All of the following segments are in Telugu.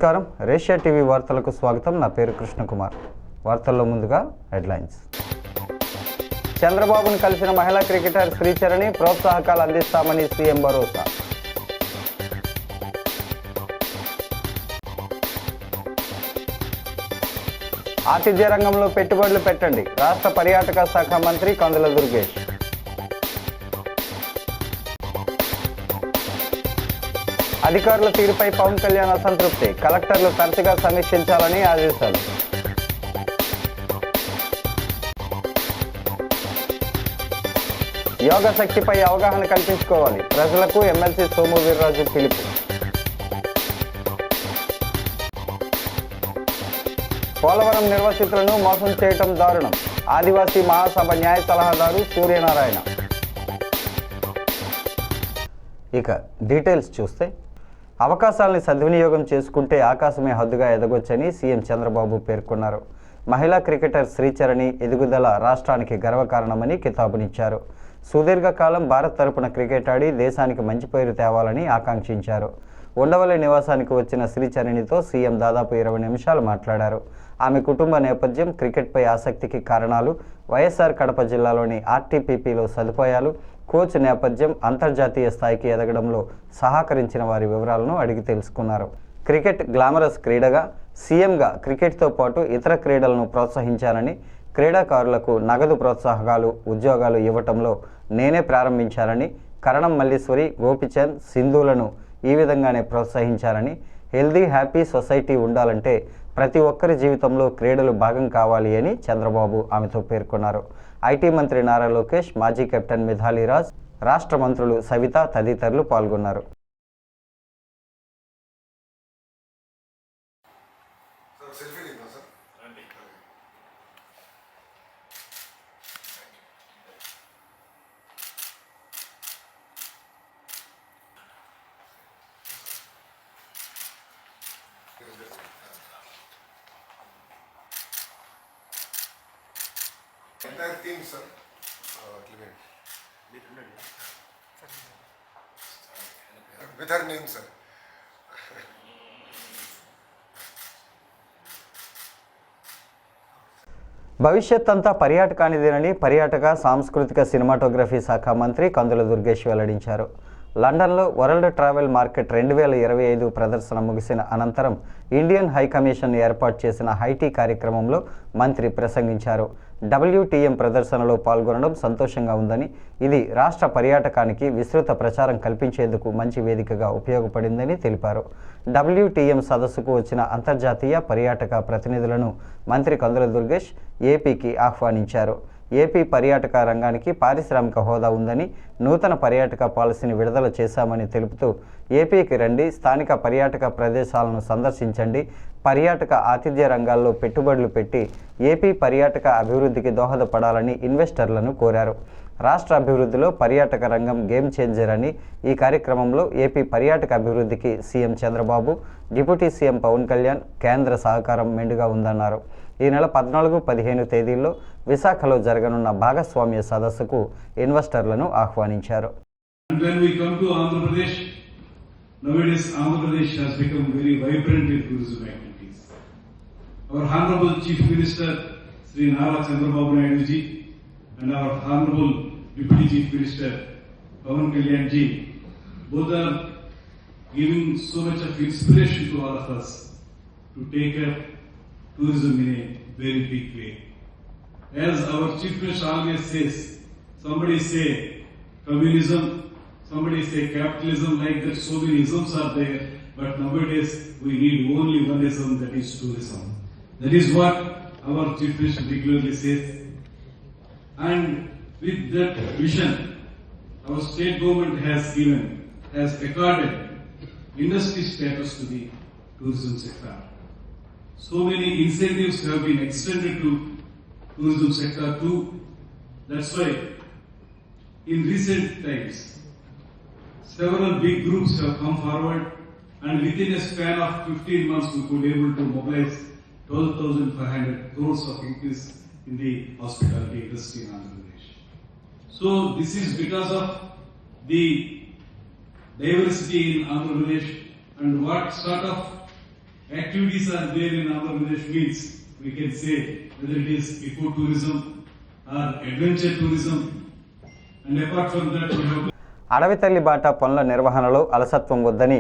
నమస్కారం. రేషియా టీవీ వార్తలకు స్వాగతం. నా పేరు కృష్ణకుమార్. వార్తల్లో ముందుగా హెడ్లైన్స్. చంద్రబాబును కలిసిన మహిళా క్రికెటర్ శ్రీచరణి, ప్రోత్సాహకాలు అందిస్తామని సీఎం భరోసా. ఆతిథ్య రంగంలో పెట్టుబడులు పెట్టండి, రాష్ట్ర పర్యాటక శాఖ మంత్రి కందుల దుర్గేష్. అధికారుల తీరుపై పవన్ కళ్యాణ్ అసంతృప్తి, కలెక్టర్లు తరచుగా సమీక్షించాలని ఆదేశాలు. యోగ శక్తిపై అవగాహన కల్పించుకోవాలి, ప్రజలకు ఎమ్మెల్సీ సోము వీర్రాజు పిలుపు. పోలవరం నిర్వాసితులను మోసం చేయటం దారుణం, ఆదివాసీ మహాసభ న్యాయ సలహాదారు సూర్యనారాయణ. ఇక డీటెయిల్స్ చూస్తే, అవకాశాలని సద్వినియోగం చేసుకుంటే ఆకాశమే హద్దుగా ఎదగొచ్చని సీఎం చంద్రబాబు పేర్కొన్నారు. మహిళా క్రికెటర్ శ్రీచరణి ఎదుగుదల రాష్ట్రానికి గర్వకారణమని కితాబునిచ్చారు. సుదీర్ఘకాలం భారత్ తరపున క్రికెట్ ఆడి దేశానికి మంచి పేరు తేవాలని ఆకాంక్షించారు. ఉండవల్లి నివాసానికి వచ్చిన శ్రీచరణితో సీఎం దాదాపు 20 నిమిషాలు మాట్లాడారు. ఆమె కుటుంబ నేపథ్యం, క్రికెట్పై ఆసక్తికి కారణాలు, వైఎస్ఆర్ కడప జిల్లాలోని ఆర్టీపీపీలో సదుపాయాలు, కోచ్ నేపథ్యం, అంతర్జాతీయ స్థాయికి ఎదగడంలో సహకరించిన వారి వివరాలను అడిగి తెలుసుకున్నారు. క్రికెట్ గ్లామరస్ క్రీడగా, సీఎంగా క్రికెట్తో పాటు ఇతర క్రీడలను ప్రోత్సహించానని, క్రీడాకారులకు నగదు ప్రోత్సాహకాలు, ఉద్యోగాలు ఇవ్వటంలో నేనే ప్రారంభించానని, కరణం మల్లీశ్వరి, గోపిచంద్, సింధులను ఈ విధంగానే ప్రోత్సహించారని, హెల్దీ హ్యాపీ సొసైటీ ఉండాలంటే ప్రతి ఒక్కరి జీవితంలో క్రీడలు భాగం కావాలి అని చంద్రబాబు ఆమెతో పేర్కొన్నారు. ఐటీ మంత్రి నారా లోకేష్, మాజీ కెప్టెన్ మిథాలీరాజ్, రాష్ట్ర మంత్రులు సవిత తదితరులు పాల్గొన్నారు. Entire team, sir. With her name, sir. భవిష్యత్ అంతా పర్యాటకానిదేనని పర్యాటక, సాంస్కృతిక, సినిమాటోగ్రఫీ శాఖ మంత్రి కందుల దుర్గేష్ వెల్లడించారు. లండన్లో వరల్డ్ ట్రావెల్ మార్కెట్ 2025 ప్రదర్శన ముగిసిన అనంతరం ఇండియన్ హై కమిషన్ ఏర్పాటు చేసిన హైటీ కార్యక్రమంలో మంత్రి ప్రసంగించారు. WTM ప్రదర్శనలో పాల్గొనడం సంతోషంగా ఉందని, ఇది రాష్ట్ర పర్యాటకానికి విస్తృత ప్రచారం కల్పించేందుకు మంచి వేదికగా ఉపయోగపడిందని తెలిపారు. WTM సదస్సుకు వచ్చిన అంతర్జాతీయ పర్యాటక ప్రతినిధులను మంత్రి కందుల దుర్గేష్ ఏపీకి ఆహ్వానించారు. ఏపీ పర్యాటక రంగానికి పారిశ్రామిక హోదా ఉందని, నూతన పర్యాటక పాలసీని విడుదల చేశామని తెలుపుతూ, ఏపీకి రండి, స్థానిక పర్యాటక ప్రదేశాలను సందర్శించండి, పర్యాటక ఆతిథ్య రంగాల్లో పెట్టుబడులు పెట్టి ఏపీ పర్యాటక అభివృద్ధికి దోహదపడాలని ఇన్వెస్టర్లను కోరారు. రాష్ట్ర అభివృద్ధిలో పర్యాటక రంగం గేమ్ చేంజర్ అని, ఈ కార్యక్రమంలో ఏపీ పర్యాటక అభివృద్ధికి CM Chandrababu, deputy CM Pawan Kalyan, కేంద్ర సహకారం మెండుగా ఉందన్నారు. ఈ నెల 14, 15 తేదీల్లో విశాఖలో జరగనున్న భాగస్వామ్య సదస్సుకు ఇన్వెస్టర్లను ఆహ్వానించారు. Nowadays, Andhra Pradesh has become very vibrant in tourism activities. Our Honorable Chief Minister, Sri Nara Chandrababu Naidu ji, and our Honorable Deputy Chief Minister, Pawan Kalyan ji, both are giving so much of inspiration to all of us to take up tourism in a very big way. As our Chief Minister always says, somebody say communism, somebody say capitalism, like that so many isms are there, but nowadays we need only one ism, that is tourism. That is what our Chief Minister regularly says. And with that vision, our state government has accorded industry status to the tourism sector. So many incentives have been extended to tourism sector too. That's why in recent times, several big groups have come forward, and within a span of 15 months we could be able to mobilize 12,500 crores of increase in the hospitality industry in Andhra Pradesh. So this is because of the diversity in Andhra Pradesh and what sort of activities are there in Andhra Pradesh means we can say whether it is ecotourism or adventure tourism, and apart from that we have అడవి తల్లి బాట పనుల నిర్వహణలో అలసత్వం వద్దని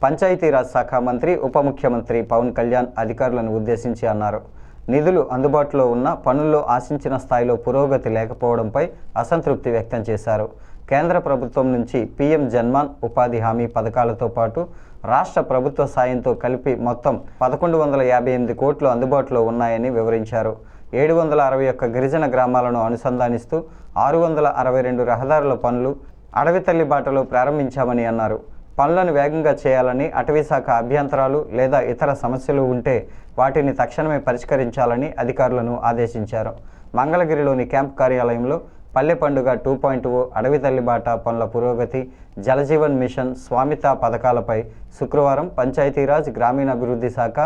పంచాయతీరాజ్ శాఖ మంత్రి ఉప ముఖ్యమంత్రి పవన్ కళ్యాణ్ అధికారులను ఉద్దేశించి అన్నారు. నిధులు అందుబాటులో ఉన్న పనుల్లో ఆశించిన స్థాయిలో పురోగతి లేకపోవడంపై అసంతృప్తి వ్యక్తం చేశారు. కేంద్ర ప్రభుత్వం నుంచి పీఎం జన్మాన్ ఉపాధి హామీ పథకాలతో పాటు రాష్ట్ర ప్రభుత్వ సాయంతో కలిపి మొత్తం 1158 కోట్లు అందుబాటులో ఉన్నాయని వివరించారు. 761 గిరిజన గ్రామాలను అనుసంధానిస్తూ 662 రహదారుల పనులు అడవి తల్లి బాటలో ప్రారంభించామని అన్నారు. పనులను వేగంగా చేయాలని, అటవీ శాఖ అభ్యంతరాలు లేదా ఇతర సమస్యలు ఉంటే వాటిని తక్షణమే పరిష్కరించాలని అధికారులను ఆదేశించారు. మంగళగిరిలోని క్యాంప్ కార్యాలయంలో పల్లె పండుగ 2.0, అడవి తల్లి బాట పనుల పురోగతి, జలజీవన్ మిషన్, స్వామిత పథకాలపై శుక్రవారం పంచాయతీరాజ్, గ్రామీణాభివృద్ధి శాఖ,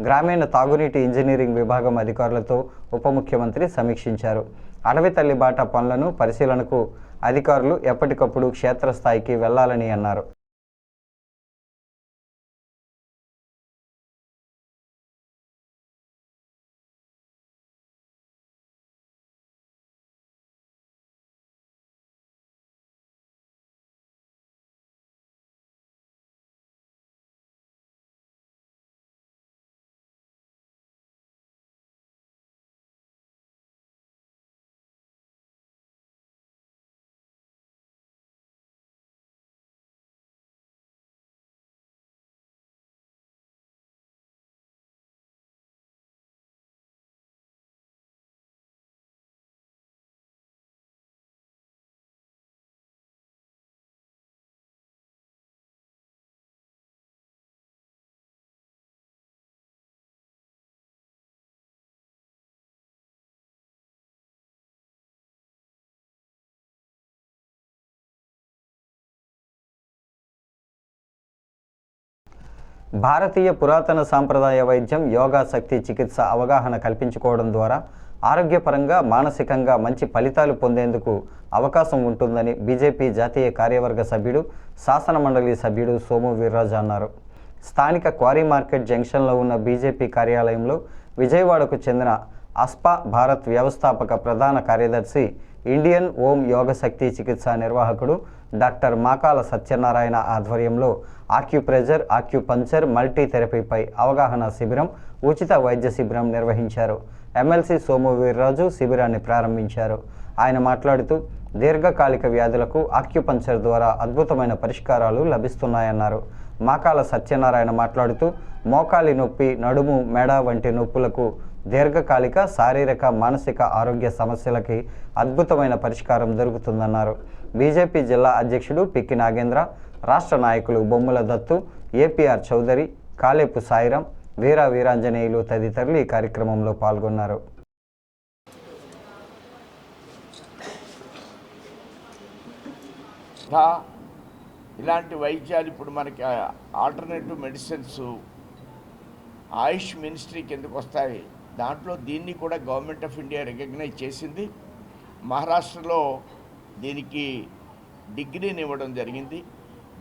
గ్రామీణ తాగునీటి ఇంజనీరింగ్ విభాగం అధికారులతో ఉప ముఖ్యమంత్రి సమీక్షించారు. అడవి తల్లి బాట పనులను పరిశీలనకు అధికారులు ఎప్పటికప్పుడు క్షేత్రస్థాయికి వెళ్లాలని అన్నారు. భారతీయ పురాతన సాంప్రదాయ వైద్యం, యోగా, శక్తి చికిత్స అవగాహన కల్పించుకోవడం ద్వారా ఆరోగ్యపరంగా, మానసికంగా మంచి ఫలితాలు పొందేందుకు అవకాశం ఉంటుందని బీజేపీ జాతీయ కార్యవర్గ సభ్యుడు, శాసనమండలి సభ్యుడు సోము వీర్రాజు అన్నారు. స్థానిక క్వారీ మార్కెట్ జంక్షన్లో ఉన్న బీజేపీ కార్యాలయంలో విజయవాడకు చెందిన అస్పా భారత్ వ్యవస్థాపక ప్రధాన కార్యదర్శి, ఇండియన్ ఓం యోగ శక్తి చికిత్స నిర్వాహకుడు డాక్టర్ మాకాల సత్యనారాయణ ఆధ్వర్యంలో ఆక్యుప్రెజర్, ఆక్యుపంక్చర్, మల్టీ థెరపీపై అవగాహన శిబిరం, ఉచిత వైద్య శిబిరం నిర్వహించారు. ఎమ్మెల్సీ సోము వీర్రాజు శిబిరాన్ని ప్రారంభించారు. ఆయన మాట్లాడుతూ దీర్ఘకాలిక వ్యాధులకు ఆక్యుపంక్చర్ ద్వారా అద్భుతమైన పరిష్కారాలు లభిస్తున్నాయన్నారు. మాకాల సత్యనారాయణ మాట్లాడుతూ మోకాలి నొప్పి, నడుము, మెడ వంటి నొప్పులకు దీర్ఘకాలిక శారీరక, మానసిక ఆరోగ్య సమస్యలకి అద్భుతమైన పరిష్కారం దొరుకుతుందన్నారు. బీజేపీ జిల్లా అధ్యక్షుడు పిక్కి నాగేంద్ర, రాష్ట్ర నాయకులు బొమ్మల దత్తు, ఏపీఆర్ చౌదరి, కాలేపు సాయిరాం, వీరా వీరాంజనేయులు తదితరులు ఈ కార్యక్రమంలో పాల్గొన్నారు. ఇలాంటి వైద్యాలు ఇప్పుడు మనకి ఆల్టర్నేటివ్ మెడిసిన్స్ ఆయుష్ మినిస్ట్రీ కిందకు వస్తాయి. దాంట్లో దీన్ని కూడా గవర్నమెంట్ ఆఫ్ ఇండియా రికగ్నైజ్ చేసింది. మహారాష్ట్రలో దీనికి డిగ్రీని ఇవ్వడం జరిగింది.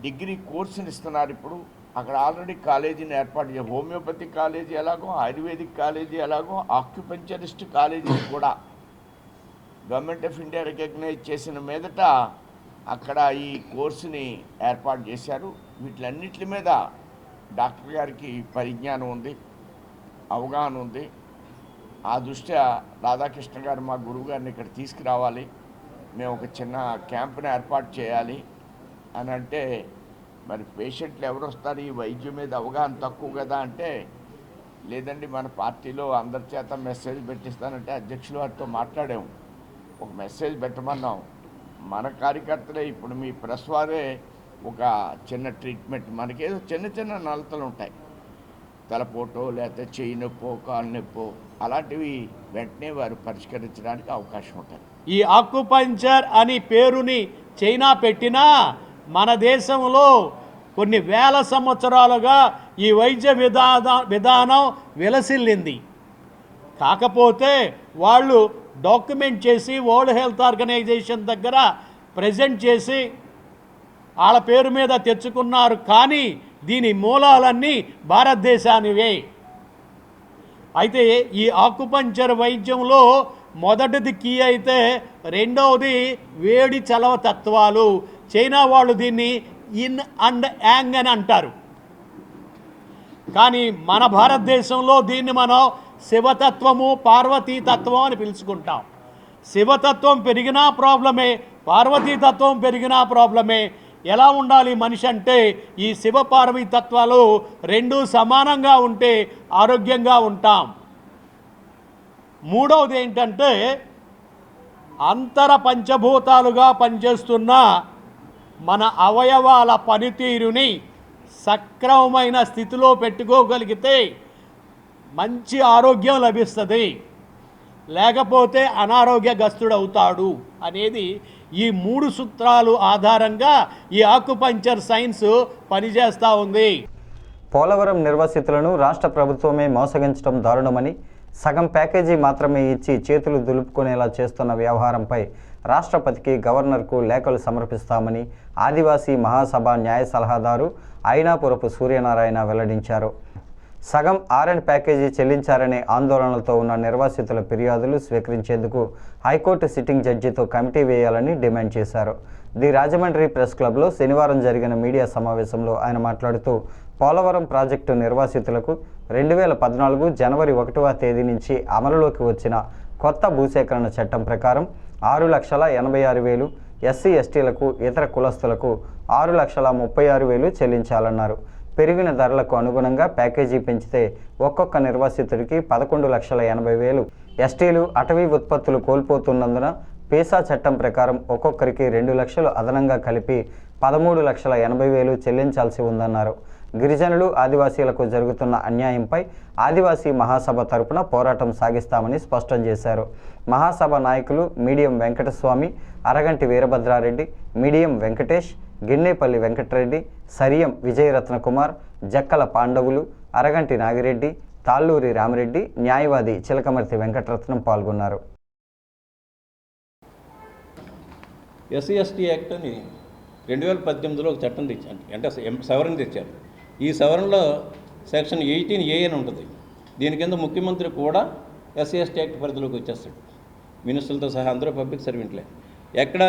డిగ్రీ కోర్సుని ఇస్తున్నారు. ఇప్పుడు అక్కడ ఆల్రెడీ కాలేజీని ఏర్పాటు చేయాలి. హోమియోపతి కాలేజీ ఎలాగో, ఆయుర్వేదిక్ కాలేజీ ఎలాగో, ఆక్యుపంక్చరిస్ట్ కాలేజీని కూడా గవర్నమెంట్ ఆఫ్ ఇండియా రికగ్నైజ్ చేసిన మీదట అక్కడ ఈ కోర్సుని ఏర్పాటు చేశారు. వీటిలన్నిటి మీద డాక్టర్ గారికి పరిజ్ఞానం ఉంది, అవగాహన ఉంది. ఆ దృష్ట్యా రాధాకృష్ణ గారు మా గురువు గారిని ఇక్కడ తీసుకురావాలి, మేము ఒక చిన్న క్యాంపుని ఏర్పాటు చేయాలి అని అంటే, మరి పేషెంట్లు ఎవరు వస్తారు, ఈ వైద్యం మీద అవగాహన తక్కువ కదా అంటే, లేదండి మన పార్టీలో అందరి చేత మెసేజ్ పెట్టిస్తానంటే అధ్యక్షుల వారితో మాట్లాడాము. ఒక మెసేజ్ పెట్టమన్నాం. మన కార్యకర్తలే ఇప్పుడు మీ ప్రెస్ వారే ఒక చిన్న ట్రీట్మెంట్, మనకేదో చిన్న చిన్న నలతలు ఉంటాయి, తలపోటో లేకపోతే చెయ్యి నొప్పో, కాలు నొప్పో, అలాంటివి వెంటనే వారు పరిష్కరించడానికి అవకాశం ఉంటుంది. ఈ ఆక్యుపంక్చర్ అని పేరుని చైనా పెట్టినా మన దేశంలో కొన్ని వేల సంవత్సరాలుగా ఈ వైద్య విధానం విలసిల్లింది. కాకపోతే వాళ్ళు డాక్యుమెంట్ చేసి వరల్డ్ హెల్త్ ఆర్గనైజేషన్ దగ్గర ప్రజెంట్ చేసి వాళ్ళ పేరు మీద తెచ్చుకున్నారు. కానీ దీని మూలాలన్నీ భారతదేశానివే. అయితే ఈ ఆకుపంచర్ వైద్యంలో మొదటిది కీ అయితే రెండవది వేడి చలవ తత్వాలు. చైనా వాళ్ళు దీన్ని ఇన్ అండ్ యాంగ్ అని అంటారు. కానీ మన భారతదేశంలో దీన్ని మనం శివతత్వము, పార్వతీతత్వం అని పిలుచుకుంటాం. శివతత్వం పెరిగినా ప్రాబ్లమే, పార్వతీతత్వం పెరిగినా ప్రాబ్లమే. ఎలా ఉండాలి మనిషి అంటే ఈ శివ పార్వతీ తత్వాలు రెండూ సమానంగా ఉంటే ఆరోగ్యంగా ఉంటాం. మూడవది ఏంటంటే అంతర పంచభూతాలుగా పనిచేస్తున్న మన అవయవాల పనితీరుని సక్రమమైన స్థితిలో పెట్టుకోగలిగితే మంచి ఆరోగ్యం లభిస్తుంది, లేకపోతే అనారోగ్యగ్రస్తుడవుతాడు అనేది ఈ 3 సూత్రాలు ఆధారంగా ఈ ఆకుపంచర్ సైన్స్ పనిచేస్తూ ఉంది. పోలవరం నిర్వాసితులను రాష్ట్ర ప్రభుత్వమే మోసగించడం దారుణమని, సగం ప్యాకేజీ మాత్రమే ఇచ్చి చేతులు దులుపుకునేలా చేస్తున్న వ్యవహారంపై రాష్ట్రపతికి, గవర్నర్కు లేఖలు సమర్పిస్తామని ఆదివాసీ మహాసభ న్యాయ సలహాదారు అయినాపురపు సూర్యనారాయణ వెల్లడించారు. సగం ఆర్ఎండ్ ప్యాకేజీ చెల్లించారనే ఆందోళనలతో ఉన్న నిర్వాసితుల ఫిర్యాదులు స్వీకరించేందుకు హైకోర్టు సిట్టింగ్ జడ్జితో కమిటీ వేయాలని డిమాండ్ చేశారు. ది రాజమండ్రి ప్రెస్ క్లబ్లో శనివారం జరిగిన మీడియా సమావేశంలో ఆయన మాట్లాడుతూ పోలవరం ప్రాజెక్టు నిర్వాసితులకు 2014 జనవరి 1వ తేదీ నుంచి అమలులోకి వచ్చిన కొత్త భూసేకరణ చట్టం ప్రకారం 6,86,000, ఎస్సీ ఎస్టీలకు, ఇతర కులస్తులకు 6,36,000 చెల్లించాలన్నారు. పెరిగిన ధరలకు అనుగుణంగా ప్యాకేజీ పెంచితే ఒక్కొక్క నిర్వాసితుడికి 11,80,000, ఎస్టీలు అటవీ ఉత్పత్తులు కోల్పోతున్నందున పీసా చట్టం ప్రకారం ఒక్కొక్కరికి 2 లక్షలు అదనంగా కలిపి 13,80,000 చెల్లించాల్సి ఉందన్నారు. గిరిజనులు, ఆదివాసీలకు జరుగుతున్న అన్యాయంపై ఆదివాసీ మహాసభ తరపున పోరాటం సాగిస్తామని స్పష్టం చేశారు. మహాసభ నాయకులు మీడియం వెంకటస్వామి, అరగంటి వీరభద్రారెడ్డి, మీడియం వెంకటేష్, గిన్నేపల్లి వెంకటరెడ్డి, సరియం విజయరత్న కుమార్, జక్కల పాండవులు, అరగంటి నాగిరెడ్డి, తాళ్ళూరి రామిరెడ్డి, న్యాయవాది చిలకమర్తి వెంకటరత్నం పాల్గొన్నారు. ఎస్సీ ఎస్టీ యాక్ట్ అని 2018లో ఒక చట్టం తెచ్చారు, అంటే సవరణ తెచ్చారు. ఈ సవరణలో సెక్షన్ 18A అని ఉంటుంది. దీని కింద ముఖ్యమంత్రి కూడా ఎస్సీ ఎస్టీ యాక్ట్ పరిధిలోకి వచ్చేస్తాడు. మినిస్టర్లతో సహా అందరూ పబ్లిక్ సర్వెంట్లే. ఎక్కడ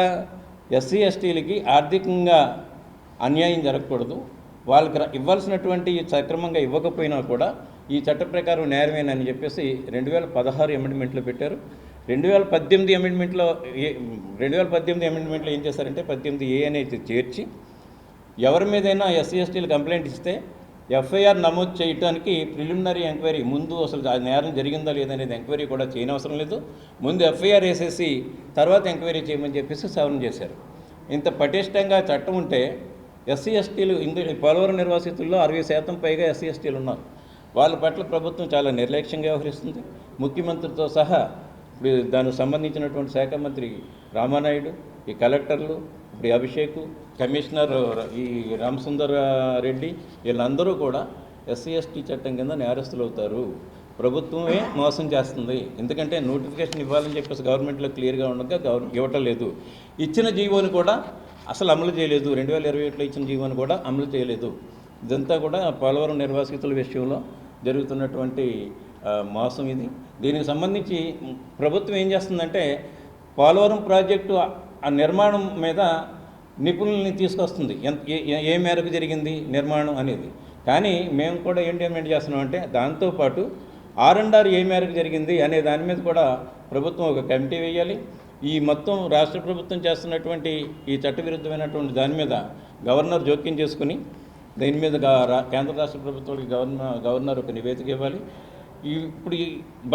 ఎస్సీ ఎస్టీలకి ఆర్థికంగా అన్యాయం జరగకూడదు, వాళ్ళకి ఇవ్వాల్సినటువంటి సక్రమంగా ఇవ్వకపోయినా కూడా ఈ చట్ట ప్రకారం నేరమేనని చెప్పేసి 2016 అమెండ్మెంట్లో పెట్టారు. 2018 అమెండ్మెంట్లో 2018 అమెండ్మెంట్లో ఏం చేశారంటే 18A అనేది చేర్చి ఎవరి మీదైనా ఎస్సీ ఎస్టీలు కంప్లైంట్ ఇస్తే ఎఫ్ఐఆర్ నమోదు చేయడానికి ప్రిలిమినరీ ఎంక్వైరీ, ముందు అసలు ఆ నేరం జరిగిందా లేదనేది ఎంక్వైరీ కూడా చేయనవసరం లేదు, ముందు ఎఫ్ఐఆర్ వేసేసి తర్వాత ఎంక్వైరీ చేయమని చెప్పేసి సవరణ చేశారు. ఇంత పటిష్టంగా చట్టం ఉంటే ఎస్సీ ఎస్టీలు పోలవరం నిర్వాసితుల్లో 60% పైగా ఎస్సీ ఎస్టీలు ఉన్నారు. వాళ్ళ పట్ల ప్రభుత్వం చాలా నిర్లక్ష్యంగా వ్యవహరిస్తుంది. ముఖ్యమంత్రితో సహా ఇప్పుడు దానికి సంబంధించినటువంటి శాఖ మంత్రి రామానాయుడు, ఈ కలెక్టర్లు, ఇప్పుడు అభిషేక్, కమిషనర్ ఈ రామసుందర్ రెడ్డి, వీళ్ళందరూ కూడా ఎస్సీ ఎస్టీ చట్టం కింద నేరస్తులు అవుతారు. ప్రభుత్వమే మోసం చేస్తుంది. ఎందుకంటే నోటిఫికేషన్ ఇవ్వాలని చెప్పేసి గవర్నమెంట్లో క్లియర్గా ఉండగా ఇవ్వటం లేదు. ఇచ్చిన జీవోని కూడా అసలు అమలు చేయలేదు. 2021లో ఇచ్చిన జీవోని కూడా అమలు చేయలేదు. ఇదంతా కూడా పోలవరం నిర్వాసితుల విషయంలో జరుగుతున్నటువంటి మోసం ఇది. దీనికి సంబంధించి ప్రభుత్వం ఏం చేస్తుందంటే పోలవరం ప్రాజెక్టు ఆ నిర్మాణం మీద నిపుణుల్ని తీసుకొస్తుంది, ఏ మేరకు జరిగింది నిర్మాణం అనేది. కానీ మేము కూడా ఏం డిమాండ్ చేస్తున్నామంటే దాంతోపాటు R&R ఏ మేరకు జరిగింది అనే దాని మీద కూడా ప్రభుత్వం ఒక కమిటీ వేయాలి. ఈ మొత్తం రాష్ట్ర ప్రభుత్వం చేస్తున్నటువంటి ఈ చట్టవిరుద్ధమైనటువంటి దాని మీద గవర్నర్ జోక్యం చేసుకుని దీని మీద కేంద్ర రాష్ట్ర ప్రభుత్వానికి గవర్నర్ ఒక నివేదిక ఇవ్వాలి. ఇప్పుడు ఈ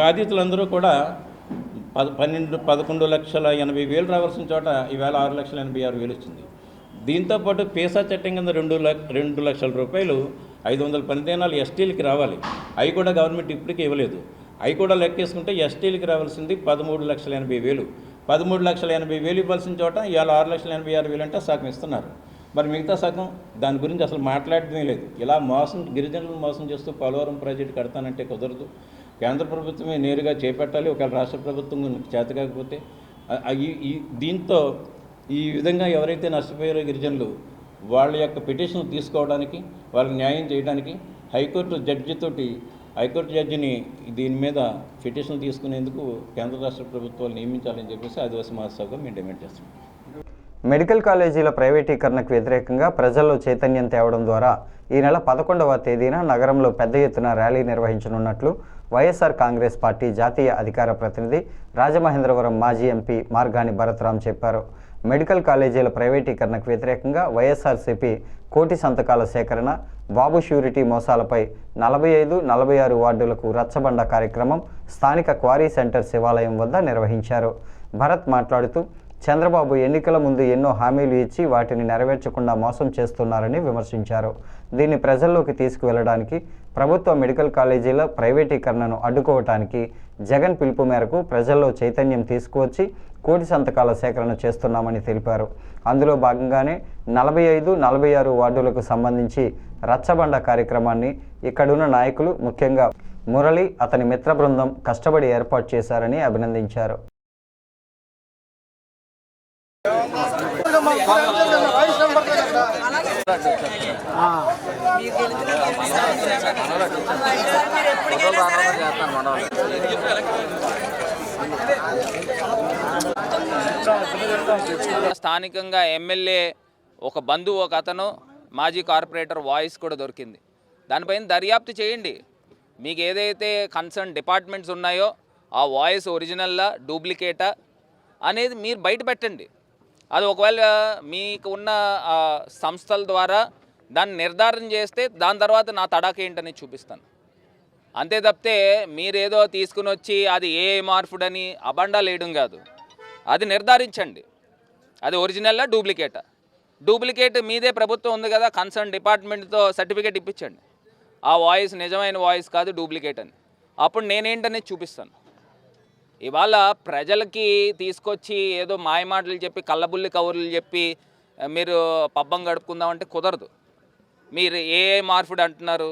బాధితులందరూ కూడా 11,80,000 రావాల్సిన చోట ఈవేళ 6,86,000 వచ్చింది. దీంతోపాటు పీసా చట్టం కింద 2 లక్షల రూపాయలు 500 పనిదినాలు ఎస్టీలకి రావాలి. అవి కూడా గవర్నమెంట్ ఇప్పటికీ ఇవ్వలేదు. అవి కూడా లెక్కేసుకుంటే ఎస్టీలకి రావాల్సింది 13,80,000. 13,80,000 ఇవ్వాల్సిన చోట ఇవాళ 6,86,000 అంటే సగం ఇస్తున్నారు. మరి మిగతా సగం దాని గురించి అసలు మాట్లాడటమే లేదు. ఇలా గిరిజనులను మోసం చేస్తూ పోలవరం ప్రాజెక్టు కడతానంటే కుదరదు. కేంద్ర ప్రభుత్వమే నేరుగా చేపట్టాలి. ఒకవేళ రాష్ట్ర ప్రభుత్వం చేత కాకపోతే దీంతో ఈ విధంగా ఎవరైతే నష్టపోయారో గిరిజనులు వాళ్ళ యొక్క పిటిషన్ తీసుకోవడానికి, వాళ్ళకి న్యాయం చేయడానికి హైకోర్టు జడ్జిని దీని మీద పిటిషన్ తీసుకునేందుకు కేంద్ర రాష్ట్ర ప్రభుత్వాలు నియమించాలని చెప్పేసి ఆదివాసీ మహాసభగా మేము డిమాండ్ చేస్తున్నాం. మెడికల్ కాలేజీల ప్రైవేటీకరణకు వ్యతిరేకంగా ప్రజల్లో చైతన్యం తేవడం ద్వారా ఈ నెల 11వ తేదీన నగరంలో పెద్ద ఎత్తున ర్యాలీ నిర్వహించనున్నట్లు వైఎస్ఆర్ కాంగ్రెస్ పార్టీ జాతీయ అధికార ప్రతినిధి రాజమహేంద్రవరం మాజీ ఎంపీ మార్గాని భరత్రామ్ చెప్పారు. మెడికల్ కాలేజీల ప్రైవేటీకరణకు వ్యతిరేకంగా వైఎస్ఆర్సీపీ కోటి సంతకాల సేకరణ, బాబు ష్యూరిటీ మోసాలపై 45, 46 వార్డులకు రచ్చబండ కార్యక్రమం స్థానిక క్వారీ సెంటర్ శివాలయం వద్ద నిర్వహించారు. భరత్ మాట్లాడుతూ చంద్రబాబు ఎన్నికల ముందు ఎన్నో హామీలు ఇచ్చి వాటిని నెరవేర్చకుండా మోసం చేస్తున్నారని విమర్శించారు. దీన్ని ప్రజల్లోకి తీసుకువెళ్లడానికి ప్రభుత్వ మెడికల్ కాలేజీల ప్రైవేటీకరణను అడ్డుకోవటానికి జగన్ పిలుపు మేరకు ప్రజల్లో చైతన్యం తీసుకువచ్చి కోటి సంతకాల సేకరణ చేస్తున్నామని తెలిపారు. అందులో భాగంగానే 45, 46 వార్డులకు సంబంధించి రచ్చబండ కార్యక్రమాన్ని ఇక్కడున్న నాయకులు, ముఖ్యంగా మురళి, అతని మిత్ర బృందం కష్టపడి ఏర్పాటు చేశారని అభినందించారు. స్థానికంగా ఎమ్మెల్యే ఒక బంధువు, ఒక అతను, మాజీ కార్పొరేటర్ వాయిస్ కూడా దొరికింది. దానిపైన దర్యాప్తు చేయండి. మీకు ఏదైతే కన్సర్న్ డిపార్ట్మెంట్స్ ఉన్నాయో ఆ వాయిస్ ఒరిజినల్లా డూప్లికేటా అనేది మీరు బయట పెట్టండి. అది ఒకవేళ మీకు ఉన్న సంస్థల ద్వారా దాన్ని నిర్ధారణ చేస్తే దాని తర్వాత నా తడాక ఏంటని చూపిస్తాను. అంతే తప్పితే మీరేదో తీసుకుని వచ్చి అది ఏ మార్పుడని అబండాలు వేయడం కాదు. అది నిర్ధారించండి, అది ఒరిజినల్లా డూప్లికేటా. డూప్లికేట్ మీదే ప్రభుత్వం ఉంది కదా, కన్సర్న్ డిపార్ట్మెంట్తో సర్టిఫికేట్ ఇప్పించండి. ఆ వాయిస్ నిజమైన వాయిస్ కాదు, డూప్లికేట్ అని. అప్పుడు నేనేంటనేది చూపిస్తాను. ఇవాళ ప్రజలకి తీసుకొచ్చి ఏదో మాయమాటలు చెప్పి, కళ్ళబుల్లి కవర్లు చెప్పి మీరు పబ్బం గడుపుకుందామంటే కుదరదు. మీరు ఏ మార్పుడు అంటున్నారు,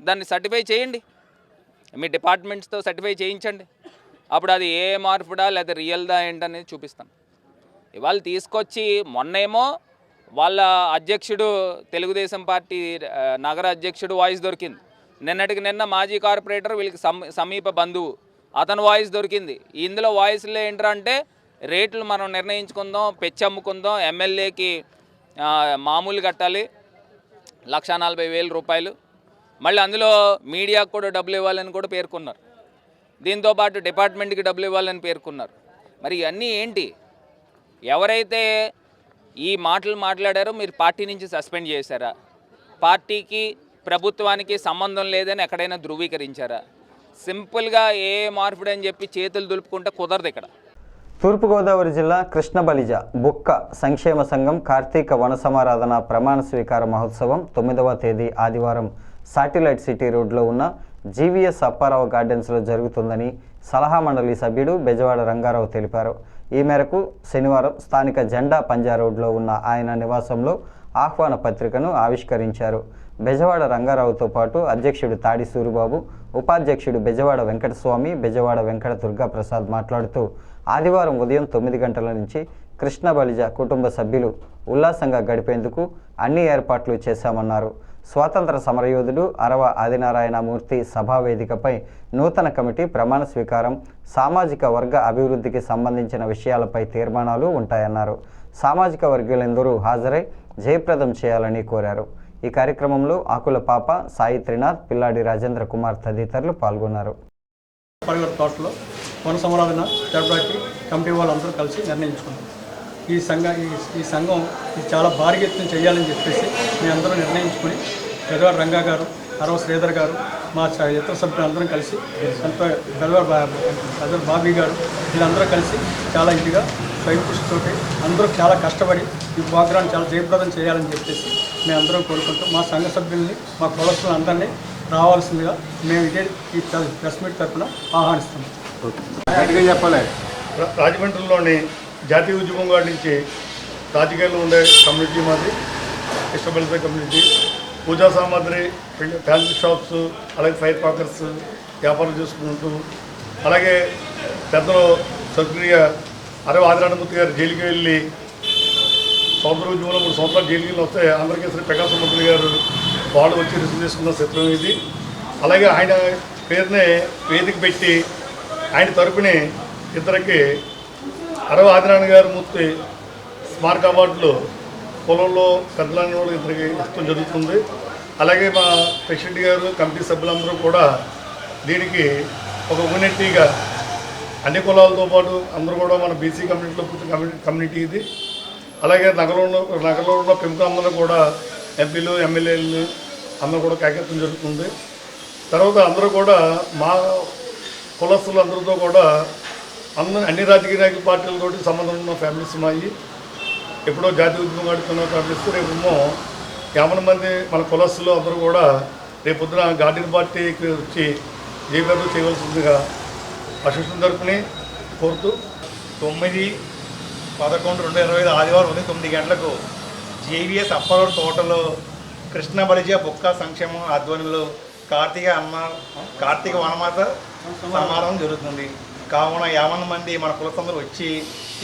దాన్ని సర్టిఫై చేయండి, మీ డిపార్ట్మెంట్స్తో సర్టిఫై చేయించండి. అప్పుడు అది ఏ మార్పుడా లేదా రియల్దా ఏంటనేది చూపిస్తాను. ఇవాళ తీసుకొచ్చి మొన్నేమో వాళ్ళ అధ్యక్షుడు, తెలుగుదేశం పార్టీ నగర అధ్యక్షుడు వాయిస్ దొరికింది. నిన్నటికి నిన్న మాజీ కార్పొరేటర్ వీళ్ళకి సమీప బంధువు అతను వాయిస్ దొరికింది. ఇందులో వాయిస్లో ఏంటంటే రేట్లు మనం నిర్ణయించుకుందాం, పెచ్చి అమ్ముకుందాం, ఎమ్మెల్యేకి మామూలు కట్టాలి 1,40,000 రూపాయలు, మళ్ళీ అందులో మీడియాకు కూడా డబ్బులు ఇవ్వాలని కూడా పేర్కొన్నారు. దీంతోపాటు డిపార్ట్మెంట్కి డబ్బులు ఇవ్వాలని పేర్కొన్నారు. మరి ఇవన్నీ ఏంటి? ఎవరైతే ఈ మాటలు మాట్లాడారో మీరు పార్టీ నుంచి సస్పెండ్ చేశారా? పార్టీకి ప్రభుత్వానికి సంబంధం లేదని ఎక్కడైనా ధృవీకరించారా? సింపుల్గా ఏ మార్పుడు అని చెప్పి చేతులు దులుపుకుంటే కుదరదు. ఇక్కడ తూర్పుగోదావరి జిల్లా కృష్ణబలిజ బుక్క సంక్షేమ సంఘం కార్తీక వన సమారాధన ప్రమాణ స్వీకార మహోత్సవం 9వ తేదీ ఆదివారం శాటిలైట్ సిటీ రోడ్లో ఉన్న జీవీఎస్ అప్పారావు గార్డెన్స్లో జరుగుతుందని సలహా మండలి సభ్యుడు బెజవాడ రంగారావు తెలిపారు. ఈ మేరకు శనివారం స్థానిక జెండా పంజా రోడ్లో ఉన్న ఆయన నివాసంలో ఆహ్వాన పత్రికను ఆవిష్కరించారు. బెజవాడ రంగారావుతో పాటు అధ్యక్షుడు తాడి సూరిబాబు, ఉపాధ్యక్షుడు బెజవాడ వెంకటస్వామి, బెజవాడ వెంకట దుర్గాప్రసాద్ మాట్లాడుతూ ఆదివారం ఉదయం 9 గంటల నుంచి కృష్ణబలిజ కుటుంబ సభ్యులు ఉల్లాసంగా గడిపేందుకు అన్ని ఏర్పాట్లు చేశామన్నారు. స్వాతంత్ర సమరయోధుడు అరవ ఆదినారాయణమూర్తి సభావేదికపై నూతన కమిటీ ప్రమాణ స్వీకారం, సామాజిక వర్గ అభివృద్ధికి సంబంధించిన విషయాలపై తీర్మానాలు ఉంటాయన్నారు. సామాజిక వర్గాలందరూ హాజరై జయప్రదం చేయాలని కోరారు. ఈ కార్యక్రమంలో ఆకుల పాప, సాయి త్రినాథ్, పిల్లాడి రాజేంద్ర కుమార్ తదితరులు పాల్గొన్నారు. తోటలో వన సమారాధన జరపడానికి కమిటీ వాళ్ళందరూ కలిసి నిర్ణయించుకున్నాం. ఈ సంఘం ఇది చాలా భారీ ఎత్తున చేయాలని చెప్పేసి మేమందరూ నిర్ణయించుకుని బెజవాడ రంగా గారు, అరవ శ్రీధర్ గారు, మా ఇతర సభ్యులందరం కలిసి బెజవాడ బాబీ గారు వీళ్ళందరూ కలిసి చాలా ఇదిగా స్వయం కృషితోటి అందరూ చాలా కష్టపడి ఈ ప్రోగ్రాం చాలా జయప్రదం చేయాలని చెప్పేసి మేమందరం కోరుకుంటాం. మా సంఘ సభ్యుల్ని, మా కులస్తులను అందరినీ రావాల్సిందిగా మేము ఇదే ఈ ప్రెస్ మీట్ తరఫున ఆహ్వానిస్తున్నాం. చెప్పాలి. రాజమండ్రిలోని జాతీయ ఉద్యమం గారి నుంచి రాజకీయాల్లో ఉండే కమ్యూనిటీ మాది కృష్ణబలిజ కమ్యూనిటీ. పూజా సామాగ్రి, ఫ్యాన్సీ షాప్స్, అలాగే ఫైర్ పాకర్స్ వ్యాపారం చేసుకుంటూ, అలాగే పెద్దలు స్వర్గీయ అరవ ఆదినారాయణమూర్తి గారు జైలుకి వెళ్ళి స్వాతంత్ర ఉద్యమంలో 3 సంవత్సరాలు జైలుకి వస్తే ఆంధ్రకేసరి పెగాసు మంత్రి గారు వాళ్ళు వచ్చి రిసీవ్ చేసుకున్న చిత్రం ఇది. అలాగే ఆయన పేరునే వేదిక పెట్టి ఆయన తరపుని ఇద్దరికి అరవ ఆదినారాయణ గారు మూర్తి స్మారక అవార్డులు పొలంలో పెద్దలాంటి వాళ్ళు ఇద్దరికి ఇష్టం జరుగుతుంది. అలాగే మా ప్రెసిడెంట్ గారు కమిటీ సభ్యులందరూ కూడా దీనికి ఒక యూనిటీగా అన్ని కులాలతో పాటు అందరూ కూడా మన బీసీ కమ్యూనిటీలో పూర్తి కమ్యూనిటీ ఇది. అలాగే నగరంలో ఉన్న ప్రముఖులందరూ కూడా ఎంపీలు ఎమ్మెల్యేలు అందరూ కూడా కేకెత్తడం జరుగుతుంది. తర్వాత అందరూ కూడా మా కులస్తులు అందరితో కూడా అన్ని రాజకీయ పార్టీలతో సంబంధం ఉన్న ఫ్యామిలీస్ ఉన్నాయి. ఎప్పుడో జాతీయ ఉద్యమం గడుపుతున్న ఫ్యామిలీస్ రేపేమో 50 మంది మన కులస్తులు అందరూ కూడా రేపు పొద్దున గార్డెన్ పార్టీకి వచ్చి జయప్రదం చేయవలసిందిగా అసోసియేషన్ తరపుని కోరుతూ 9/11/2025 ఆదివారం ఉదయం 9 గంటలకు జేవీఎస్ అప్పలూరు తోటలో కృష్ణ బలిజ బొక్క సంక్షేమం ఆధ్వర్యంలో కార్తీక వనమాత సమారోహం జరుగుతుంది. కావున 50 మంది మన కులసందరూ వచ్చి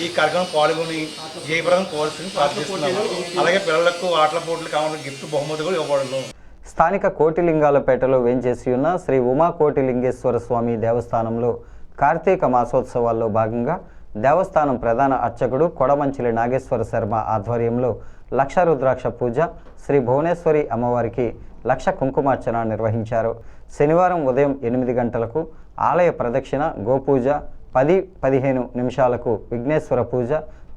ఈ కార్యక్రమం పాల్గొని జయప్రదం కోల్సింది ప్రార్థిస్తున్నాము. అలాగే పిల్లలకు ఆటల పోటీలు కావాలని గిఫ్ట్ బహుమతి కూడా ఇవ్వబడను. స్థానిక కోటిలింగాలపేటలో వేంచేసి ఉన్న శ్రీ ఉమా కోటిలింగేశ్వర స్వామి దేవస్థానంలో కార్తీక మాసోత్సవాల్లో భాగంగా దేవస్థానం ప్రధాన అర్చకుడు కొడమంచిలి నాగేశ్వర శర్మ ఆధ్వర్యంలో లక్ష రుద్రాక్ష పూజ, శ్రీ భువనేశ్వరి అమ్మవారికి లక్ష కుంకుమార్చన నిర్వహించారు. శనివారం ఉదయం 8 గంటలకు ఆలయ ప్రదక్షిణ, గోపూజ, 10-15 నిమిషాలకు విఘ్నేశ్వర పూజ,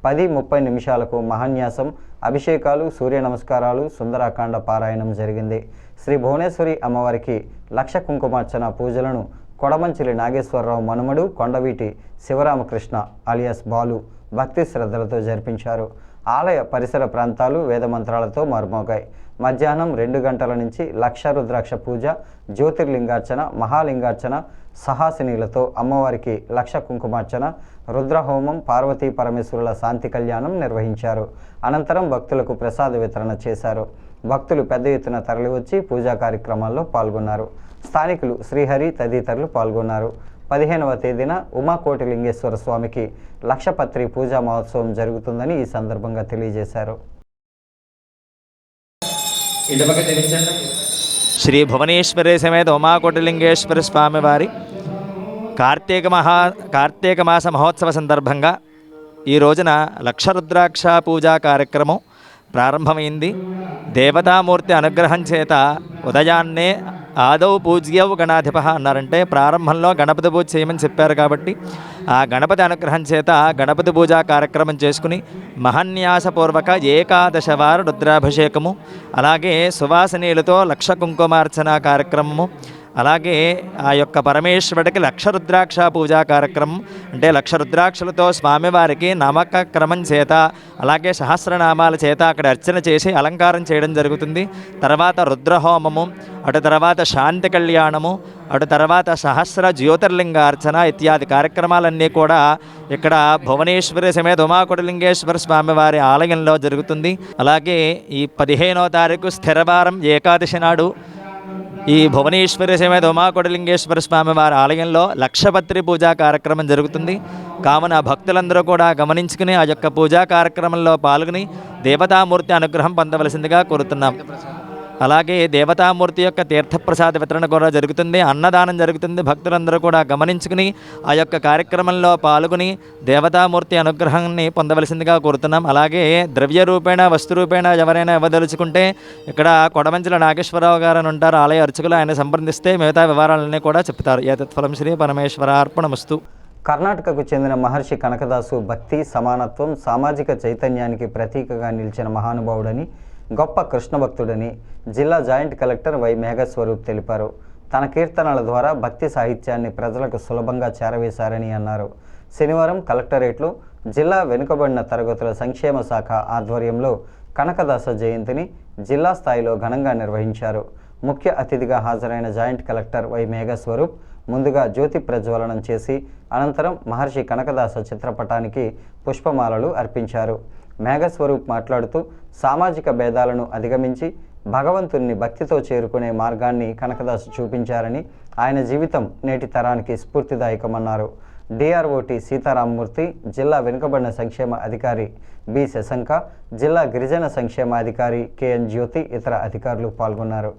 10-30 నిమిషాలకు మహాన్యాసం, అభిషేకాలు, సూర్య నమస్కారాలు, సుందరాకాండ పారాయణం జరిగింది. శ్రీ భువనేశ్వరి అమ్మవారికి లక్ష కుంకుమార్చన పూజలను కొడమంచిలి నాగేశ్వరరావు మనుమడు కొండవీటి శివరామకృష్ణ అలియాస్ బాలు భక్తి శ్రద్ధలతో జరిపించారు. ఆలయ పరిసర ప్రాంతాలు వేదమంత్రాలతో మార్మోగాయి. మధ్యాహ్నం 2 గంటల నుంచి లక్ష రుద్రాక్ష పూజ, జ్యోతిర్లింగార్చన, మహాలింగార్చన, సహాసినీలతో అమ్మవారికి లక్ష కుంకుమార్చన, రుద్రహోమం, పార్వతీ పరమేశ్వరుల శాంతి కళ్యాణం నిర్వహించారు. అనంతరం భక్తులకు ప్రసాద వితరణ చేశారు. భక్తులు పెద్ద ఎత్తున తరలివచ్చి పూజా కార్యక్రమాల్లో పాల్గొన్నారు. స్థానికులు శ్రీహరి తదితరులు పాల్గొన్నారు. 15వ తేదీన ఉమాకోటిలింగేశ్వర స్వామికి లక్షపత్రి పూజా మహోత్సవం జరుగుతుందని ఈ సందర్భంగా తెలియజేశారు. శ్రీ భువనేశ్వరి సమేత ఉమాకోటిలింగేశ్వర స్వామి వారి కార్తీక మాస మహోత్సవ సందర్భంగా ఈ రోజున లక్ష రుద్రాక్ష పూజా కార్యక్రమం ప్రారంభమైంది. దేవతామూర్తి అనుగ్రహం చేత ఉదయాన్నే ఆదౌ పూజ్యౌ గణాధిప అన్నారంటే ప్రారంభంలో గణపతి పూజ చేయమని చెప్పారు కాబట్టి ఆ గణపతి అనుగ్రహం చేత గణపతి పూజా కార్యక్రమం చేసుకుని మహాన్యాసపూర్వక 11 వార రుద్రాభిషేకము, అలాగే సువాసనీయులతో లక్ష కుంకుమార్చన కార్యక్రమము, అలాగే ఆ యొక్క పరమేశ్వరుడికి లక్ష రుద్రాక్ష పూజా కార్యక్రమం అంటే లక్ష రుద్రాక్షలతో స్వామివారికి నామక క్రమం చేత అలాగే సహస్రనామాల చేత అక్కడ అర్చన చేసి అలంకారం చేయడం జరుగుతుంది. తర్వాత రుద్రహోమము, అటు తర్వాత శాంతి కళ్యాణము, అటు తర్వాత సహస్ర జ్యోతిర్లింగార్చన ఇత్యాది కార్యక్రమాలన్నీ కూడా ఇక్కడ భువనేశ్వరి సమేత ఉమాకోటిలింగేశ్వర స్వామి వారి ఆలయంలో జరుగుతుంది. అలాగే ఈ 15వ తారీఖు స్థిరవారం ఏకాదశి నాడు ఈ భువనేశ్వరి సమేత ఉమాకోటిలింగేశ్వర స్వామి వారి ఆలయంలో లక్షపత్రి పూజా కార్యక్రమం జరుగుతుంది. కావున భక్తులందరూ కూడా గమనించుకుని ఆ యొక్క పూజా కార్యక్రమంలో పాల్గొని దేవతామూర్తి అనుగ్రహం పొందవలసిందిగా కోరుతున్నాం. అలాగే దేవతామూర్తి యొక్క తీర్థప్రసాద వితరణ కూడా జరుగుతుంది, అన్నదానం జరుగుతుంది. భక్తులందరూ కూడా గమనించుకుని ఆ యొక్క కార్యక్రమంలో పాల్గొని దేవతామూర్తి అనుగ్రహాన్ని పొందవలసిందిగా కోరుతున్నాం. అలాగే ద్రవ్య రూపేణ వస్తు రూపేణ ఎవరైనా ఇవ్వదలుచుకుంటే ఇక్కడ కొడమంచిల నాగేశ్వరరావు గారు అని ఉంటారు, ఆలయ అర్చకులు. ఆయన సంప్రదిస్తే మిగతా వివరాలన్నీ కూడా చెప్తారు. ఏతత్ఫలం శ్రీ పరమేశ్వరార్పణమస్తు. కర్ణాటకకు చెందిన మహర్షి కనకదాసు భక్తి, సమానత్వం, సామాజిక చైతన్యానికి ప్రతీకగా నిలిచిన మహానుభావుడని, గొప్ప కృష్ణ భక్తుడని జిల్లా జాయింట్ కలెక్టర్ వై మేఘస్వరూప్ తెలిపారు. తన కీర్తనల ద్వారా భక్తి సాహిత్యాన్ని ప్రజలకు సులభంగా చేరవేశారని అన్నారు. శనివారం కలెక్టరేట్లో జిల్లా వెనుకబడిన తరగతుల సంక్షేమ శాఖ ఆధ్వర్యంలో కనకదాస జయంతిని జిల్లా స్థాయిలో ఘనంగా నిర్వహించారు. ముఖ్య అతిథిగా హాజరైన జాయింట్ కలెక్టర్ వై మేఘస్వరూప్ ముందుగా జ్యోతి ప్రజ్వలనం చేసి అనంతరం మహర్షి కనకదాస చిత్రపటానికి పుష్పమాలలు అర్పించారు. మేఘస్వరూప్ మాట్లాడుతూ సామాజిక భేదాలను అధిగమించి భగవంతుణ్ణి భక్తితో చేరుకునే మార్గాన్ని కనకదాసు చూపించారని, ఆయన జీవితం నేటి తరానికి స్ఫూర్తిదాయకమన్నారు. డిఆర్ఓటి సీతారామమూర్తి, జిల్లా వెనుకబడిన సంక్షేమ అధికారి బి శశంక, జిల్లా గిరిజన సంక్షేమ అధికారి కెఎన్ జ్యోతి ఇతర అధికారులు పాల్గొన్నారు.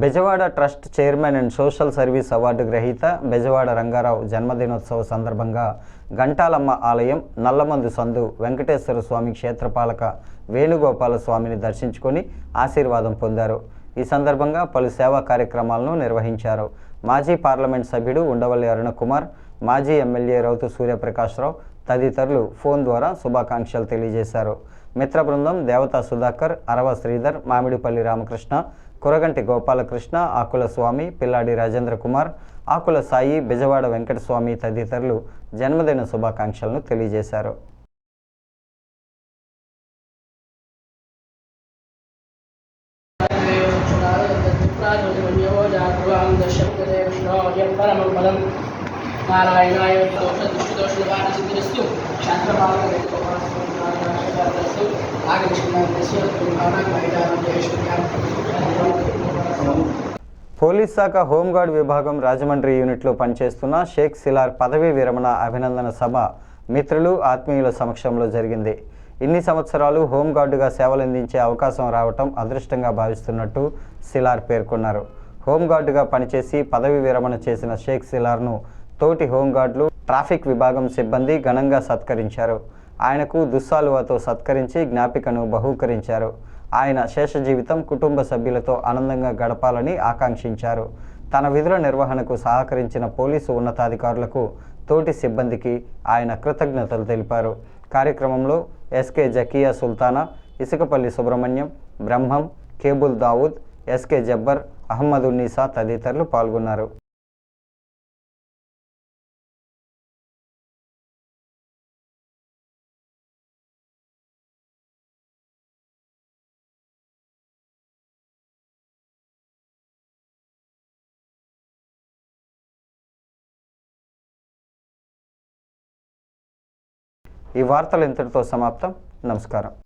Bezawada trust chairman and social service award గ్రహీత బెజవాడ రంగారావు జన్మదినోత్సవ సందర్భంగా గంటాలమ్మ ఆలయం, నల్లమందు సందు వెంకటేశ్వర స్వామి క్షేత్రపాలక వేణుగోపాల స్వామిని దర్శించుకొని ఆశీర్వాదం పొందారు. ఈ సందర్భంగా పలు సేవా కార్యక్రమాలను నిర్వహించారు. మాజీ పార్లమెంట్ సభ్యుడు ఉండవల్లి అరుణకుమార్, మాజీ ఎమ్మెల్యే రౌతు సూర్యప్రకాశ్రావు తదితరులు ఫోన్ ద్వారా శుభాకాంక్షలు తెలియజేశారు. మిత్ర బృందం దేవతా సుధాకర్, అరవ శ్రీధర్, మామిడిపల్లి రామకృష్ణ, కురగంటి గోపాలకృష్ణ, ఆకుల స్వామి, పిల్లాడి రాజేంద్ర కుమార్, ఆకుల సాయి, బెజవాడ వెంకటస్వామి తదితరులు జన్మదిన శుభాకాంక్షలను తెలియజేశారు. పోలీస్ శాఖ హోంగార్డ్ విభాగం రాజమండ్రి యూనిట్లో పనిచేస్తున్న షేక్ సిలార్ పదవీ విరమణ అభినందన సభ మిత్రులు, ఆత్మీయుల సమక్షంలో జరిగింది. ఇన్ని సంవత్సరాలు హోంగార్డుగా సేవలందించే అవకాశం రావటం అదృష్టంగా భావిస్తున్నట్టు సిలార్ పేర్కొన్నారు. హోంగార్డుగా పనిచేసి పదవీ విరమణ చేసిన షేక్ సిలార్ను తోటి హోంగార్డులు, ట్రాఫిక్ విభాగం సిబ్బంది ఘనంగా సత్కరించారు. ఆయనకు దుస్సాలువాతో సత్కరించి జ్ఞాపికను బహూకరించారు. ఆయన శేష జీవితం కుటుంబ సభ్యులతో ఆనందంగా గడపాలని ఆకాంక్షించారు. తన విధుల నిర్వహణకు సహకరించిన పోలీసు ఉన్నతాధికారులకు, తోటి సిబ్బందికి ఆయన కృతజ్ఞతలు తెలిపారు. కార్యక్రమంలో ఎస్కే జకియా సుల్తానా, ఇసుకపల్లి సుబ్రహ్మణ్యం, బ్రహ్మం, కేబుల్ దావుద్, ఎస్కే జబ్బర్, అహ్మదున్నీసా తదితరులు పాల్గొన్నారు. ఈ వార్తలు ఇంతటితో సమాప్తం. నమస్కారం.